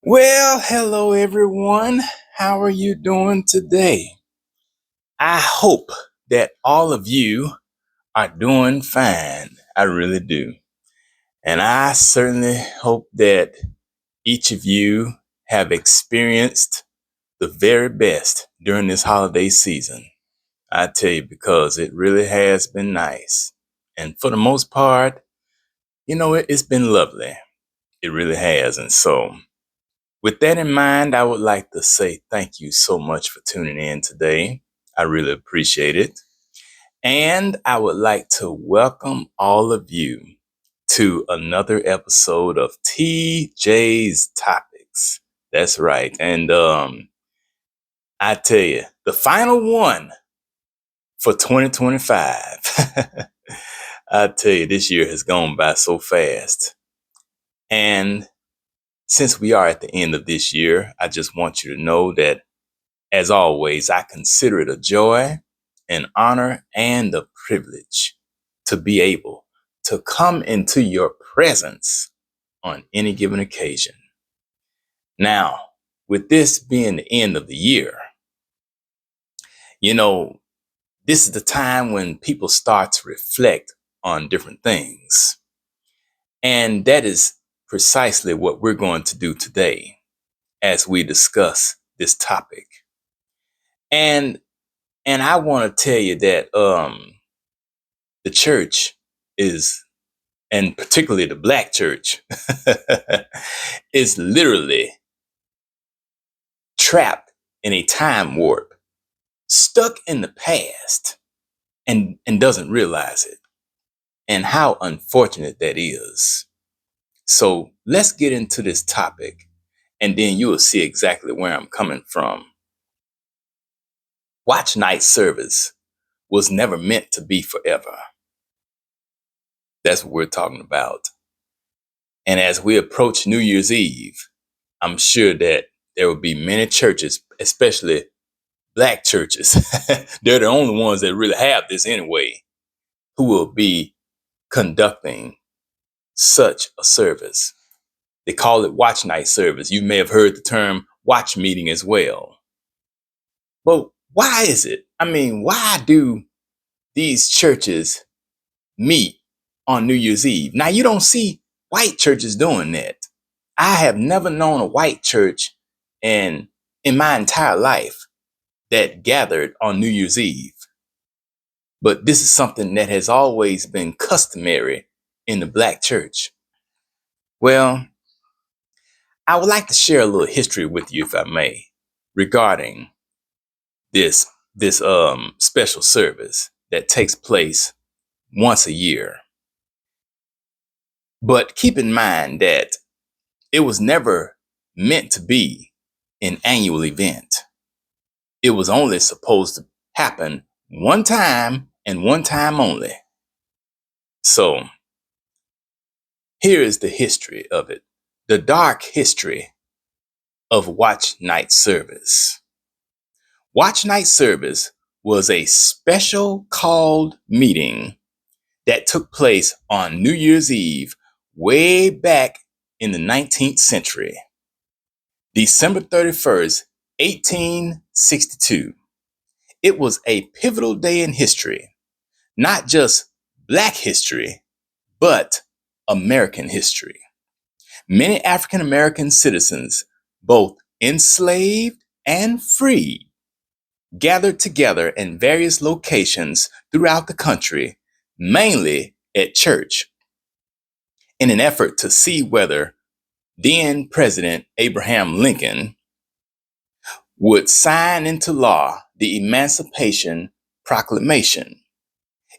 Well, hello everyone. How are you doing today? I hope that all of you are doing fine. I really do. And I certainly hope that each of you have experienced the very best during this holiday season. I tell you, because it really has been nice. And for the most part, it's been lovely. It really has. And so, with that in mind, I would like to say thank you so much for tuning in today. I really appreciate it. And I would like to welcome all of you to another episode of TJ's Topics. That's right. And I tell you, the final one for 2025. I tell you, this year has gone by so fast. And since we are at the end of this year, I just want you to know that as always, I consider it a joy, an honor, and a privilege to be able to come into your presence on any given occasion. Now, with this being the end of the year, you know, this is the time when people start to reflect on different things. And that is precisely what we're going to do today as we discuss this topic. And I want to tell you that the church is, and particularly the black church, is literally trapped in a time warp, stuck in the past, and doesn't realize it. And how unfortunate that is. So let's get into this topic, and then you will see exactly where I'm coming from. Watch night service was never meant to be forever. That's what we're talking about. And as we approach New Year's Eve, I'm sure that there will be many churches, especially black churches. They're the only ones that really have this anyway, who will be conducting such a service. They call it watch night service. You may have heard the term watch meeting as well. But why is it? I mean, why do these churches meet on New Year's Eve? Now, you don't see white churches doing that. I have never known a white church in my entire life that gathered on New Year's Eve. But this is something that has always been customary in the black church. Well, I would like to share a little history with you, if I may, regarding this special service that takes place once a year. But keep in mind that it was never meant to be an annual event. It was only supposed to happen one time and one time only. So here is the history of it, the dark history of Watch Night Service. Watch Night Service was a special called meeting that took place on New Year's Eve way back in the 19th century, December 31st, 1862. It was a pivotal day in history, not just Black history, but American history. Many African American citizens, both enslaved and free, gathered together in various locations throughout the country, mainly at church, in an effort to see whether then President Abraham Lincoln would sign into law the Emancipation Proclamation.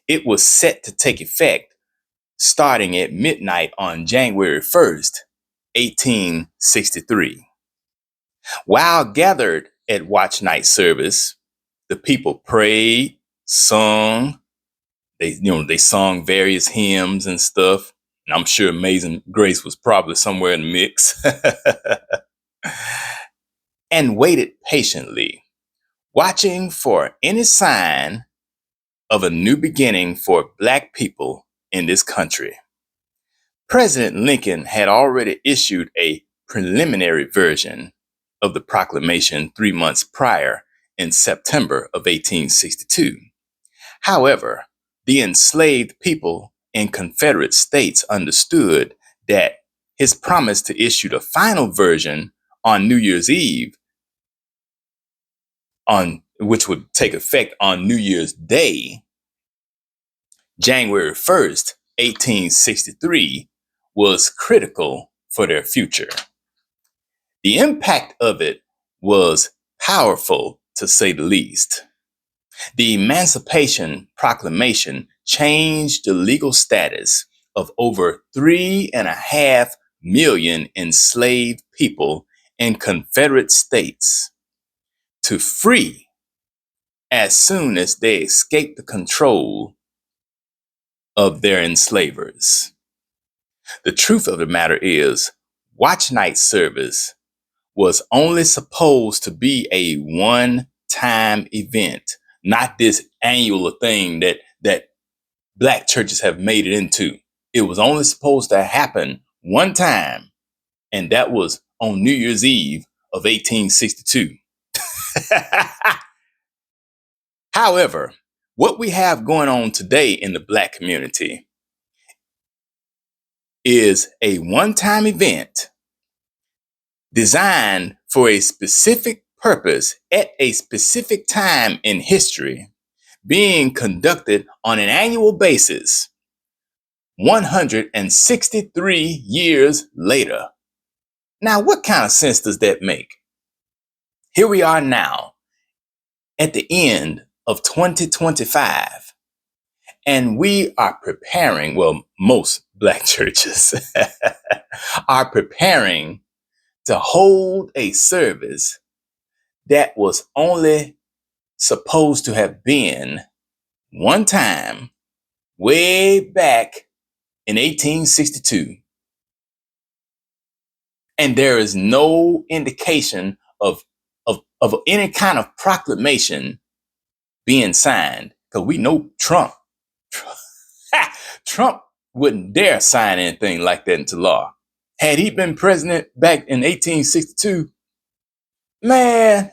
It was set to take effect starting at midnight on January 1st, 1863. While gathered at Watch Night Service, the people prayed, sung, they sung various hymns and stuff. And I'm sure Amazing Grace was probably somewhere in the mix. And waited patiently, watching for any sign of a new beginning for Black people in this country. President Lincoln had already issued a preliminary version of the proclamation 3 months prior in September of 1862. However, the enslaved people in Confederate states understood that his promise to issue the final version on New Year's Eve, which would take effect on New Year's Day, January 1st, 1863, was critical for their future. The impact of it was powerful, to say the least. The Emancipation Proclamation changed the legal status of over 3.5 million enslaved people in Confederate states to free as soon as they escaped the control of their enslavers. The truth of the matter is, watch night service was only supposed to be a one-time event, not this annual thing that Black churches have made it into. It was only supposed to happen one time, and that was on New Year's Eve of 1862. However, what we have going on today in the Black community is a one-time event designed for a specific purpose at a specific time in history, being conducted on an annual basis 163 years later. Now, what kind of sense does that make? Here we are now at the end of 2025, and we are preparing, well, most Black churches are preparing to hold a service that was only supposed to have been one time way back in 1862. And there is no indication of any kind of proclamation being signed, because we know Trump wouldn't dare sign anything like that into law. Had he been president back in 1862, man,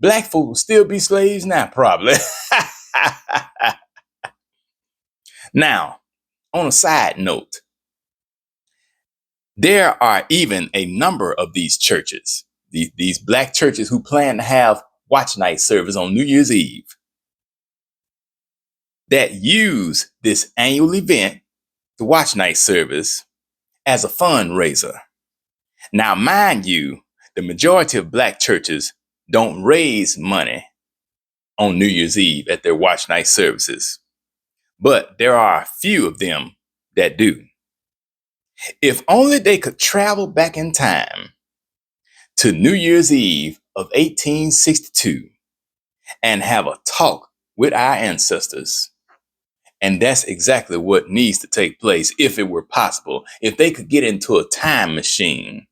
Black folk would still be slaves now, probably. Now, on a side note, there are even a number of these churches, these Black churches who plan to have watch night service on New Year's Eve, that use this annual event, the watch night service, as a fundraiser. Now, mind you, the majority of Black churches don't raise money on New Year's Eve at their watch night services, but there are a few of them that do. If only they could travel back in time to New Year's Eve of 1862 and have a talk with our ancestors. And that's exactly what needs to take place if it were possible. If they could get into a time machine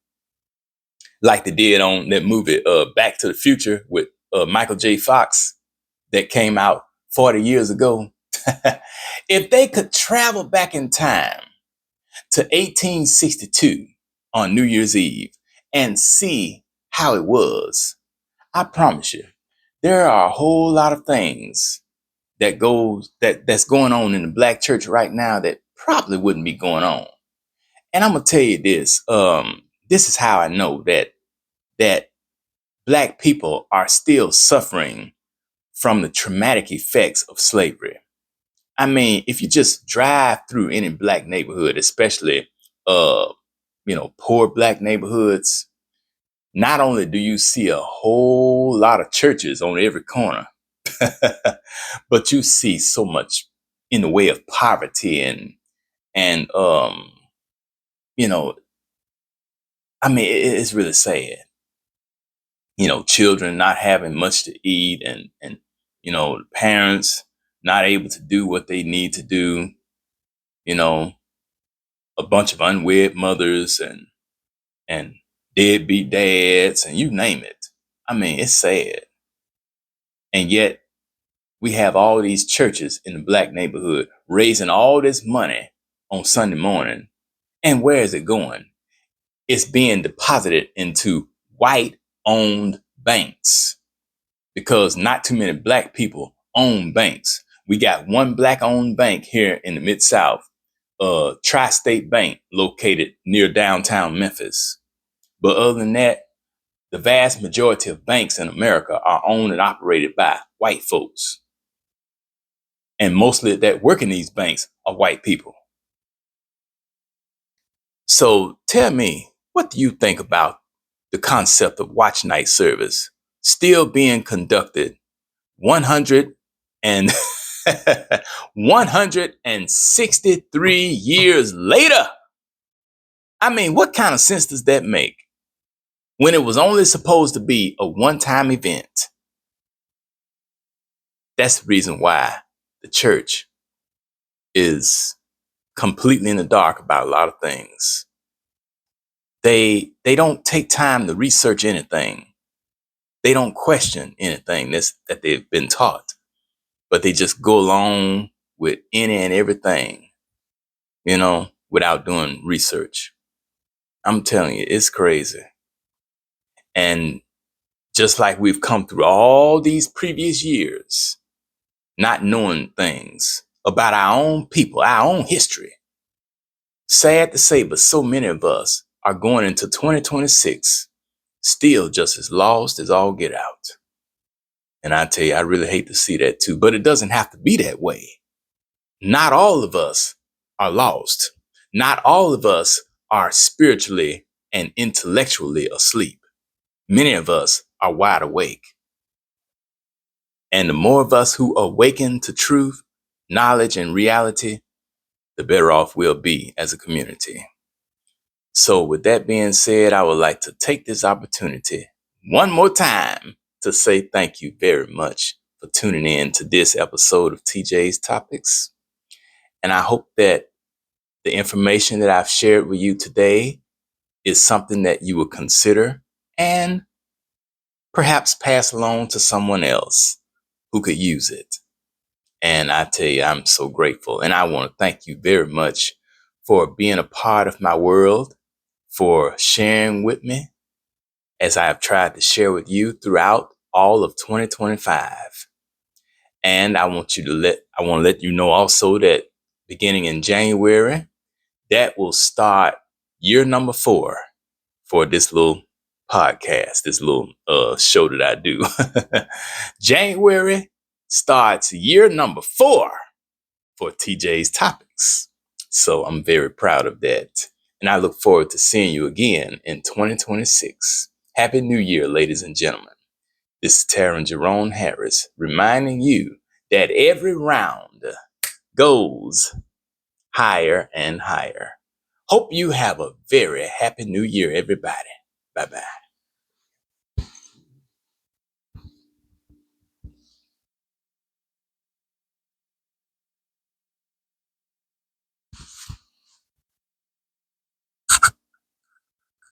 like they did on that movie Back to the Future with Michael J. Fox that came out 40 years ago. If they could travel back in time to 1862 on New Year's Eve and see how it was, I promise you, there are a whole lot of things that's going on in the Black church right now that probably wouldn't be going on. And I'm gonna tell you this. This is how I know that Black people are still suffering from the traumatic effects of slavery. I mean, if you just drive through any Black neighborhood, especially poor Black neighborhoods, not only do you see a whole lot of churches on every corner, but you see so much in the way of poverty and I mean, it's really sad. Children not having much to eat and parents not able to do what they need to do. A bunch of unwed mothers and deadbeat dads and you name it. I mean, it's sad. And yet we have all these churches in the Black neighborhood raising all this money on Sunday morning. And where is it going? it's being deposited into white-owned banks because not too many black people own banks. We got one black-owned bank here in the Mid-South, Tri-State Bank, located near downtown Memphis. But other than that, the vast majority of banks in America are owned and operated by white folks. And mostly that work in these banks are white people. So tell me, what do you think about the concept of watch night service still being conducted 100 and 163 years later? I mean, what kind of sense does that make when it was only supposed to be a one-time event? That's the reason why the church is completely in the dark about a lot of things. They don't take time to research anything. They don't question anything that they've been taught, but they just go along with any and everything, without doing research. I'm telling you, it's crazy. And just like we've come through all these previous years, not knowing things about our own people, our own history. Sad to say, but so many of us are going into 2026 still just as lost as all get out. And I tell you, I really hate to see that too, but it doesn't have to be that way. Not all of us are lost. Not all of us are spiritually and intellectually asleep. Many of us are wide awake. And the more of us who awaken to truth, knowledge, and reality, the better off we'll be as a community. So with that being said, I would like to take this opportunity one more time to say thank you very much for tuning in to this episode of TJ's Topics. And I hope that the information that I've shared with you today is something that you will consider and perhaps pass along to someone else who could use it. And I tell you, I'm so grateful. And I want to thank you very much for being a part of my world, for sharing with me as I have tried to share with you throughout all of 2025. And I want to let you know also that beginning in January, that will start year number 4 for this little podcast, this little show that I do. January starts year number 4 for TJ's Topics. So I'm very proud of that. And I look forward to seeing you again in 2026. Happy New Year, ladies and gentlemen. This is Taryn Jerome Harris reminding you that every round goes higher and higher. Hope you have a very happy New Year, everybody. Bye-bye.